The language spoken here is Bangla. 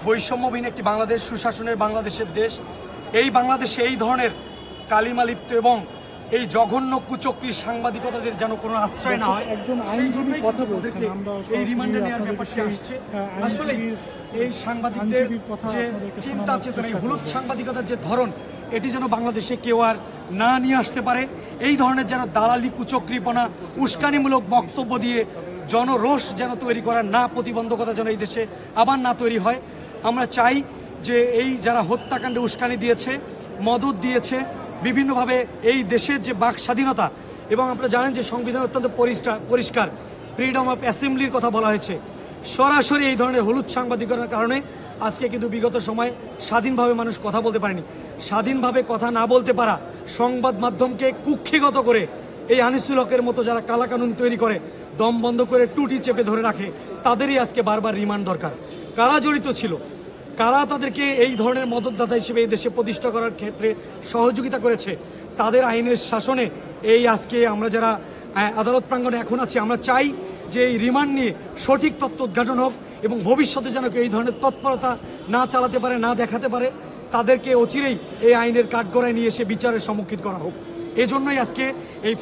বৈষম্যহীন একটি বাংলাদেশ, সুশাসনের বাংলাদেশের দেশ। এই বাংলাদেশে এই ধরনের কালিমালিপ্ত এবং এই জঘন্য কুচক্রী সাংবাদিকতাদের যেন কোনো আশ্রয় না হয়, এই রিমান্ডে নেওয়ার ব্যাপারটি আসছে। আসলে এই সাংবাদিকদের যে চিন্তা চেতনা, এই হলুদ সাংবাদিকতার যে ধরন, এটি যেন বাংলাদেশে কেউ আর না নিয়ে আসতে পারে। এই ধরনের যেন দালালি, কুচক্রীপনা, উস্কানিমূলক বক্তব্য দিয়ে জনরোষ যেন তৈরি করার না প্রতিবন্ধকতা যেন এই দেশে আবার না তৈরি হয়। আমরা চাই যে এই যারা হত্যাকাণ্ডে উস্কানি দিয়েছে, মদত দিয়েছে, বিভিন্নভাবে এই দেশের যে বাক স্বাধীনতা, এবং আপনারা জানেন যে সংবিধান অত্যন্ত পরিষ্কার, ফ্রিডম অফ অ্যাসেম্বলির কথা বলা হয়েছে। সরাসরি এই ধরনের হলুদ সাংবাদিকতার কারণে আজকে কিন্তু বিগত সময় স্বাধীনভাবে মানুষ কথা বলতে পারেনি। স্বাধীনভাবে কথা না বলতে পারা, সংবাদ মাধ্যমকে কুক্ষিগত করে এই আনিসুল হকের মতো যারা কালাকানুন তৈরি করে, দম বন্ধ করে টুটি চেপে ধরে রাখে, তাদেরই আজকে বারবার রিমান্ড দরকার। কারা জড়িত ছিল, কারা তাদেরকে এই ধরনের মদতদাতা হিসেবে এই দেশে প্রতিষ্ঠা করার ক্ষেত্রে সহযোগিতা করেছে, তাদের আইনের শাসনে এই আজকে আমরা যারা আদালত প্রাঙ্গণে এখন আছি, আমরা চাই যে এই রিমান্ড নিয়ে সঠিক তথ্য উদ্ঘাটন হোক এবং ভবিষ্যতে যেন এই ধরনের তৎপরতা না চালাতে পারে, না দেখাতে পারে, তাদেরকে অচিরেই এই আইনের কাঠগড়ায় নিয়ে এসে বিচারের সম্মুখীন করা হোক। এজন্যই আজকে এই